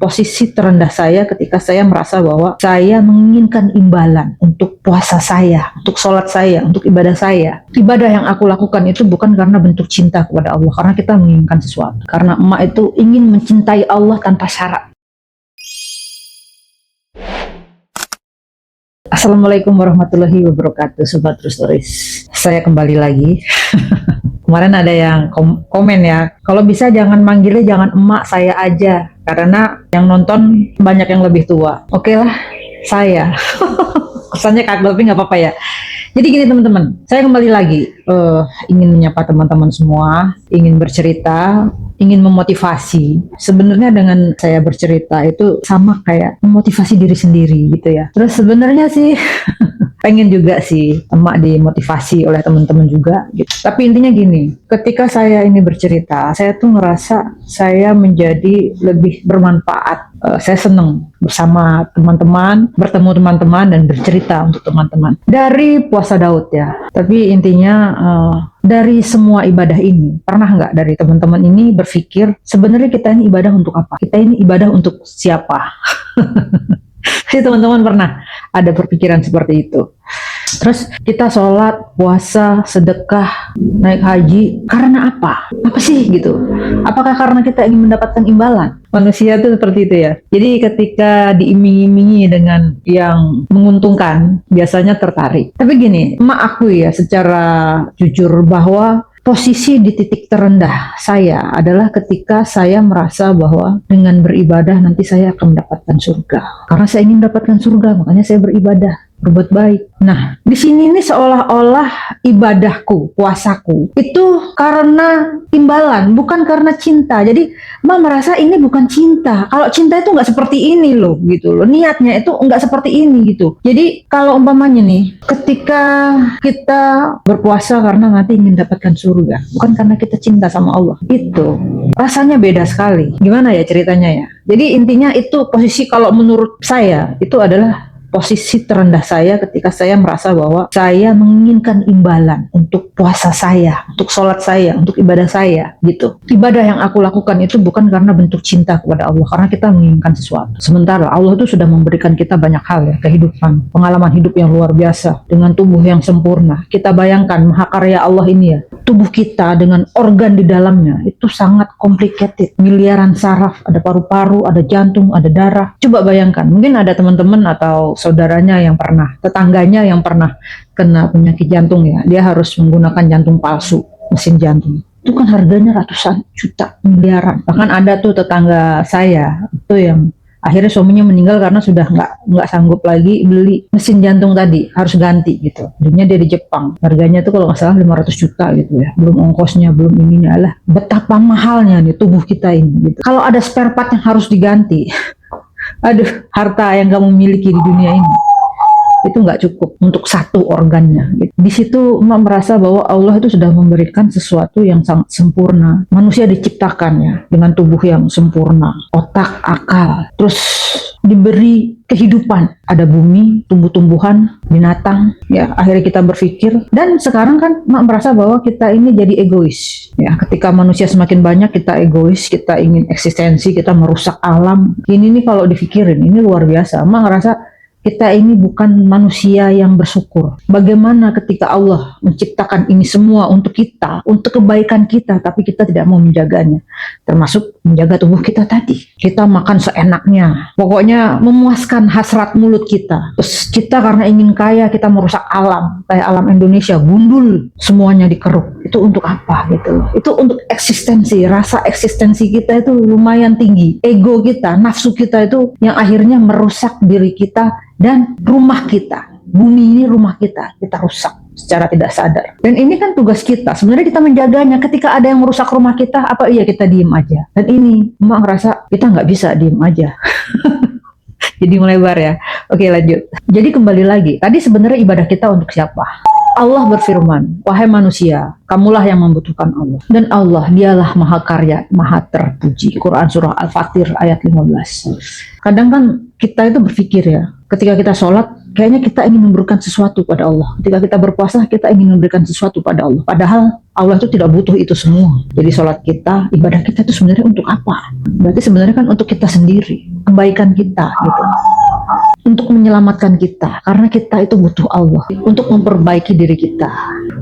posisi terendah saya ketika saya merasa bahwa saya menginginkan imbalan untuk puasa saya, untuk sholat saya, untuk ibadah saya. Ibadah yang aku lakukan itu bukan karena bentuk cinta kepada Allah, karena kita menginginkan sesuatu. Karena emak itu ingin mencintai Allah tanpa syarat. Assalamualaikum warahmatullahi wabarakatuh, Sobat True Stories. Saya kembali lagi. Kemarin ada yang komen ya, kalau bisa jangan manggilnya jangan emak, saya aja, karena yang nonton banyak yang lebih tua. Oke lah, saya. Kesannya kagak, tapi nggak apa-apa ya. Jadi gini teman-teman, saya kembali lagi ingin menyapa teman-teman semua, ingin bercerita, ingin memotivasi. Sebenarnya dengan saya bercerita itu sama kayak memotivasi diri sendiri gitu ya. Terus sebenarnya sih pengen juga sih emak dimotivasi oleh teman-teman juga gitu. Tapi intinya gini, ketika saya ini bercerita, saya tuh ngerasa saya menjadi lebih bermanfaat. Saya seneng bersama teman-teman, bertemu teman-teman dan bercerita untuk teman-teman. Dari puasa Daud ya. Tapi intinya dari semua ibadah ini, pernah nggak dari teman-teman ini berpikir sebenarnya kita ini ibadah untuk apa? Kita ini ibadah untuk siapa? Jadi teman-teman pernah ada berpikiran seperti itu. Terus kita sholat, puasa, sedekah, naik haji, karena apa? Apa sih gitu? Apakah karena kita ingin mendapatkan imbalan? Manusia itu seperti itu ya. Jadi ketika diiming-imingi dengan yang menguntungkan, biasanya tertarik. Tapi gini, emak aku ya secara jujur bahwa posisi di titik terendah saya adalah ketika saya merasa bahwa dengan beribadah nanti saya akan mendapatkan surga. Karena saya ingin mendapatkan surga, makanya saya beribadah, berbuat baik. Nah, di sini ini seolah-olah ibadahku, puasaku itu karena imbalan, bukan karena cinta. Jadi, Mbak merasa ini bukan cinta. Kalau cinta itu nggak seperti ini loh, gitu loh. Niatnya itu nggak seperti ini gitu. Jadi, kalau umpamanya nih, ketika kita berpuasa karena nanti ingin mendapatkan surga, bukan karena kita cinta sama Allah, itu rasanya beda sekali. Gimana ya ceritanya ya? Jadi intinya itu posisi kalau menurut saya itu adalah posisi terendah saya ketika saya merasa bahwa saya menginginkan imbalan untuk puasa saya, untuk sholat saya, untuk ibadah saya, gitu. Ibadah yang aku lakukan itu bukan karena bentuk cinta kepada Allah, karena kita menginginkan sesuatu. Sementara Allah itu sudah memberikan kita banyak hal ya, kehidupan, pengalaman hidup yang luar biasa, dengan tubuh yang sempurna. Kita bayangkan mahakarya Allah ini ya, tubuh kita dengan organ di dalamnya itu sangat complicated, miliaran saraf, ada paru-paru, ada jantung, ada darah. Coba bayangkan, mungkin ada teman-teman atau saudaranya yang pernah, tetangganya yang pernah kena penyakit jantung ya, dia harus menggunakan jantung palsu, mesin jantung. Itu kan harganya ratusan juta, miliaran. Bahkan ada tuh tetangga saya itu yang akhirnya suaminya meninggal karena sudah nggak sanggup lagi beli mesin jantung tadi, harus ganti gitu. Belinya dia di Jepang, harganya tuh kalau nggak salah 500 juta gitu ya, belum ongkosnya, belum ininya lah. Betapa mahalnya nih tubuh kita ini gitu. Kalau ada spare part yang harus diganti, aduh, harta yang kamu miliki di dunia ini itu nggak cukup untuk satu organnya gitu. Di situ emak merasa bahwa Allah itu sudah memberikan sesuatu yang sangat sempurna. Manusia diciptakan ya dengan tubuh yang sempurna, otak, akal, terus diberi kehidupan, ada bumi, tumbuh-tumbuhan, binatang ya. Akhirnya kita berpikir, dan sekarang kan emak merasa bahwa kita ini jadi egois ya. Ketika manusia semakin banyak, kita egois, kita ingin eksistensi, kita merusak alam. Ini nih kalau dipikirin ini luar biasa. Emak ngerasa kita ini bukan manusia yang bersyukur. Bagaimana ketika Allah menciptakan ini semua untuk kita, untuk kebaikan kita, tapi kita tidak mau menjaganya. Termasuk menjaga tubuh kita tadi. Kita makan seenaknya. Pokoknya memuaskan hasrat mulut kita. Terus kita karena ingin kaya, kita merusak alam. Kayak alam Indonesia, gundul, semuanya dikeruk. Itu untuk apa gitu? Itu untuk eksistensi. Rasa eksistensi kita itu lumayan tinggi. Ego kita, nafsu kita itu yang akhirnya merusak diri kita dan rumah kita. Bumi ini rumah kita rusak secara tidak sadar. Dan ini kan tugas kita. Sebenarnya kita menjaganya. Ketika ada yang merusak rumah kita, apa iya kita diem aja? Dan ini emak ngerasa kita nggak bisa diem aja. Jadi melebar ya. Oke, lanjut. Jadi kembali lagi. Tadi sebenarnya ibadah kita untuk siapa? Allah berfirman, wahai manusia, kamulah yang membutuhkan Allah. Dan Allah, dialah maha karya, maha terpuji. Quran surah Al-Fatir ayat 15. Kadang kan kita itu berpikir ya, ketika kita sholat, kayaknya kita ingin memberikan sesuatu pada Allah. Ketika kita berpuasa, kita ingin memberikan sesuatu pada Allah. Padahal Allah itu tidak butuh itu semua. Jadi sholat kita, ibadah kita itu sebenarnya untuk apa? Berarti sebenarnya kan untuk kita sendiri, kebaikan kita gitu. Untuk menyelamatkan kita, karena kita itu butuh Allah. Untuk memperbaiki diri kita,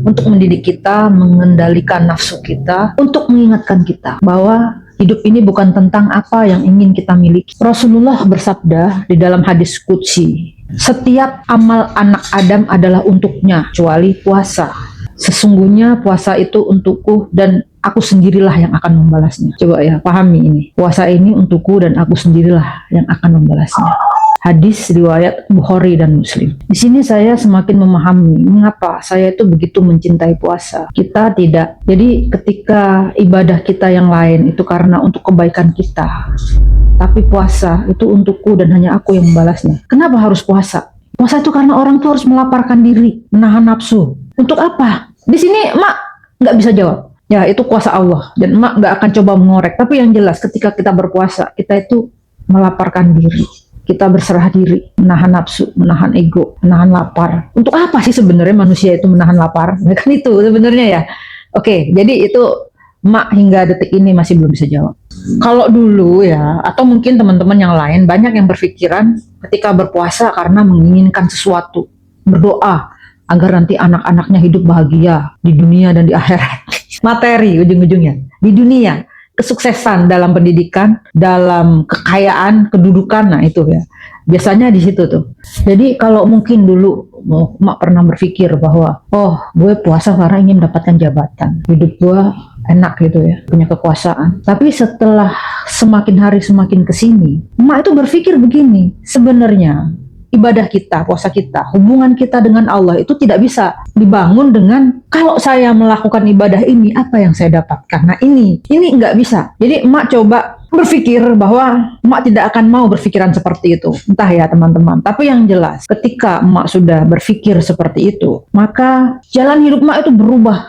untuk mendidik kita, mengendalikan nafsu kita, untuk mengingatkan kita bahwa hidup ini bukan tentang apa yang ingin kita miliki. Rasulullah bersabda di dalam hadis qudsi, setiap amal anak Adam adalah untuknya, kecuali puasa. Sesungguhnya puasa itu untukku dan aku sendirilah yang akan membalasnya. Coba ya, pahami ini. Puasa ini untukku dan aku sendirilah yang akan membalasnya. Hadis riwayat Bukhari dan Muslim. Di sini saya semakin memahami mengapa saya itu begitu mencintai puasa. Kita tidak. Jadi ketika ibadah kita yang lain itu karena untuk kebaikan kita, tapi puasa itu untukku dan hanya aku yang membalasnya. Kenapa harus puasa? Puasa itu karena orang tuh harus melaparkan diri, menahan nafsu. Untuk apa? Di sini emak nggak bisa jawab. Ya itu kuasa Allah dan emak nggak akan coba mengorek. Tapi yang jelas ketika kita berpuasa, kita itu melaparkan diri. Kita berserah diri, menahan nafsu, menahan ego, menahan lapar. Untuk apa sih sebenarnya manusia itu menahan lapar? Nah, kan itu sebenarnya ya. Oke, jadi itu emak hingga detik ini masih belum bisa jawab. Kalau dulu ya, atau mungkin teman-teman yang lain, banyak yang berpikiran ketika berpuasa karena menginginkan sesuatu. Berdoa agar nanti anak-anaknya hidup bahagia di dunia dan di akhirat. Materi ujung-ujungnya. Di dunia. Kesuksesan dalam pendidikan, dalam kekayaan, kedudukan, nah itu ya. Biasanya di situ tuh. Jadi kalau mungkin dulu emak pernah berpikir bahwa, oh gue puasa karena ingin mendapatkan jabatan. Hidup gue enak gitu ya, punya kekuasaan. Tapi setelah semakin hari semakin kesini, emak itu berpikir begini, sebenarnya ibadah kita, puasa kita, hubungan kita dengan Allah itu tidak bisa dibangun dengan kalau saya melakukan ibadah ini, apa yang saya dapatkan. Nah ini nggak bisa. Jadi emak coba berpikir bahwa emak tidak akan mau berpikiran seperti itu. Entah ya teman-teman. Tapi yang jelas, ketika emak sudah berpikir seperti itu, maka jalan hidup emak itu berubah.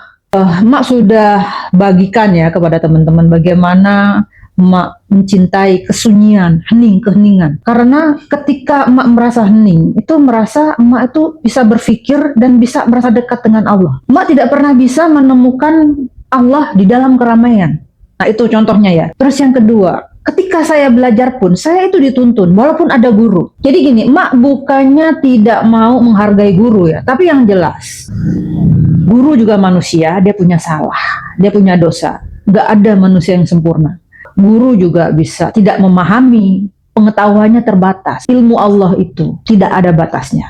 Emak sudah bagikan ya kepada teman-teman bagaimana emak mencintai kesunyian, hening, keheningan. Karena ketika emak merasa hening, itu merasa emak itu bisa berpikir dan bisa merasa dekat dengan Allah. Emak tidak pernah bisa menemukan Allah di dalam keramaian. Nah itu contohnya ya. Terus yang kedua, ketika saya belajar pun, saya itu dituntun, walaupun ada guru. Jadi gini, emak bukannya tidak mau menghargai guru ya, tapi yang jelas, guru juga manusia, dia punya salah, dia punya dosa. Gak ada manusia yang sempurna. Guru juga bisa tidak memahami, pengetahuannya terbatas. Ilmu Allah itu tidak ada batasnya.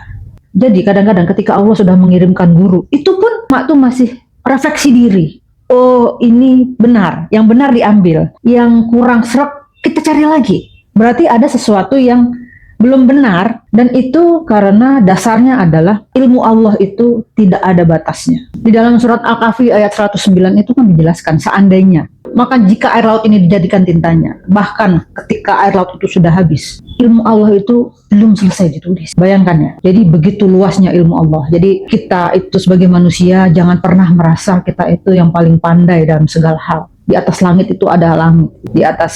Jadi kadang-kadang ketika Allah sudah mengirimkan guru, itu pun emak tuh masih refleksi diri. Oh ini benar, yang benar diambil, yang kurang srek kita cari lagi. Berarti ada sesuatu yang belum benar, dan itu karena dasarnya adalah ilmu Allah itu tidak ada batasnya. Di dalam surat Al-Kahfi ayat 109 itu kan dijelaskan seandainya, maka jika air laut ini dijadikan tintanya, bahkan ketika air laut itu sudah habis, ilmu Allah itu belum selesai ditulis. Bayangkan ya, jadi begitu luasnya ilmu Allah. Jadi kita itu sebagai manusia jangan pernah merasa kita itu yang paling pandai dalam segala hal. Di atas langit itu ada langit, di atas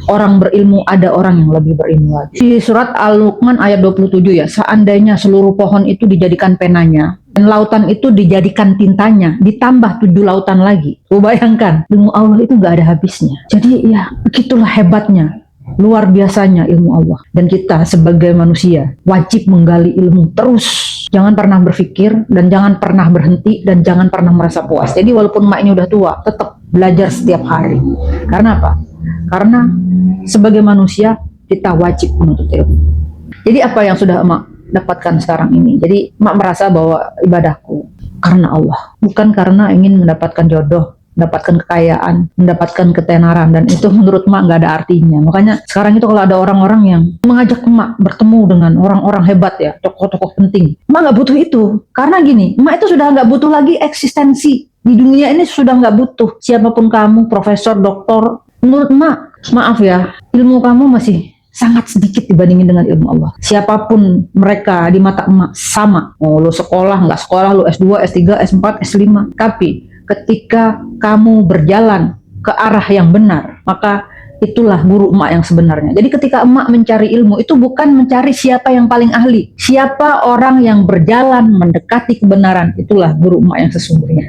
orang berilmu ada orang yang lebih berilmu lagi. Di surat Al-Luqman ayat 27 ya, seandainya seluruh pohon itu dijadikan penanya, dan lautan itu dijadikan tintanya, ditambah 7 lautan lagi. Bayangkan, ilmu Allah itu nggak ada habisnya. Jadi ya, begitulah hebatnya, luar biasanya ilmu Allah. Dan kita sebagai manusia wajib menggali ilmu terus. Jangan pernah berpikir, dan jangan pernah berhenti, dan jangan pernah merasa puas. Jadi walaupun emak ini udah tua, tetap belajar setiap hari. Karena apa? Karena sebagai manusia, kita wajib menuntut ilmu. Jadi apa yang sudah emak dapatkan sekarang ini? Jadi emak merasa bahwa ibadahku karena Allah, bukan karena ingin mendapatkan jodoh, mendapatkan kekayaan, mendapatkan ketenaran, dan itu menurut emak nggak ada artinya. Makanya sekarang itu kalau ada orang-orang yang mengajak emak bertemu dengan orang-orang hebat ya, tokoh-tokoh penting, emak nggak butuh itu. Karena gini, emak itu sudah nggak butuh lagi eksistensi di dunia ini, sudah nggak butuh siapapun kamu, profesor, doktor. Menurut emak, maaf ya, ilmu kamu masih sangat sedikit dibandingin dengan ilmu Allah. Siapapun mereka di mata emak sama. Oh, lu sekolah, nggak sekolah, lu S2, S3, S4, S5. Tapi ketika kamu berjalan ke arah yang benar, maka Itulah guru emak yang sebenarnya. Jadi ketika emak mencari ilmu, itu bukan mencari siapa yang paling ahli, siapa orang yang berjalan mendekati kebenaran. Itulah guru emak yang sesungguhnya.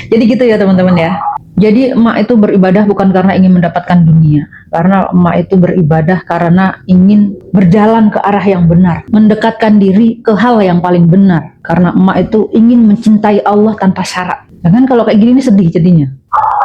Jadi gitu ya teman-teman ya. Jadi emak itu beribadah bukan karena ingin mendapatkan dunia, karena emak itu beribadah karena ingin berjalan ke arah yang benar, mendekatkan diri ke hal yang paling benar. Karena emak itu ingin mencintai Allah tanpa syarat. Jangan kalau kayak gini ini sedih jadinya.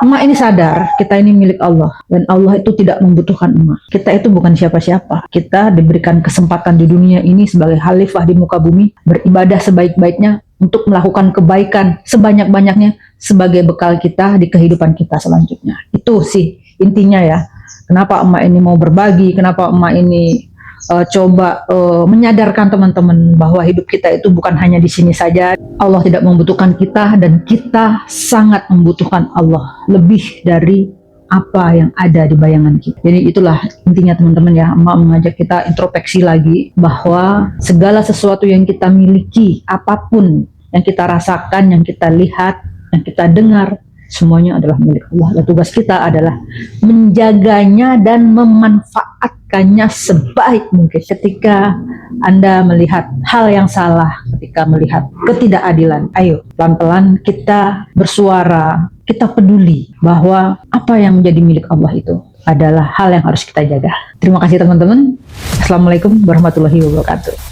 Emak ini sadar kita ini milik Allah dan Allah itu tidak membutuhkan emak. Kita itu bukan siapa-siapa. Kita diberikan kesempatan di dunia ini sebagai khalifah di muka bumi, beribadah sebaik-baiknya untuk melakukan kebaikan sebanyak-banyaknya sebagai bekal kita di kehidupan kita selanjutnya. Itu sih intinya ya. Kenapa emak ini mau berbagi, kenapa emak ini coba menyadarkan teman-teman bahwa hidup kita itu bukan hanya di sini saja. Allah tidak membutuhkan kita dan kita sangat membutuhkan Allah lebih dari apa yang ada di bayangan kita. Jadi itulah intinya teman-teman ya. Emak mengajak kita introspeksi lagi bahwa segala sesuatu yang kita miliki, apapun yang kita rasakan, yang kita lihat, yang kita dengar, semuanya adalah milik Allah. Dan tugas kita adalah menjaganya dan memanfaatkannya sebaik mungkin. Ketika Anda melihat hal yang salah, ketika melihat ketidakadilan, ayo pelan-pelan kita bersuara, kita peduli bahwa apa yang menjadi milik Allah itu adalah hal yang harus kita jaga. Terima kasih teman-teman. Assalamualaikum warahmatullahi wabarakatuh.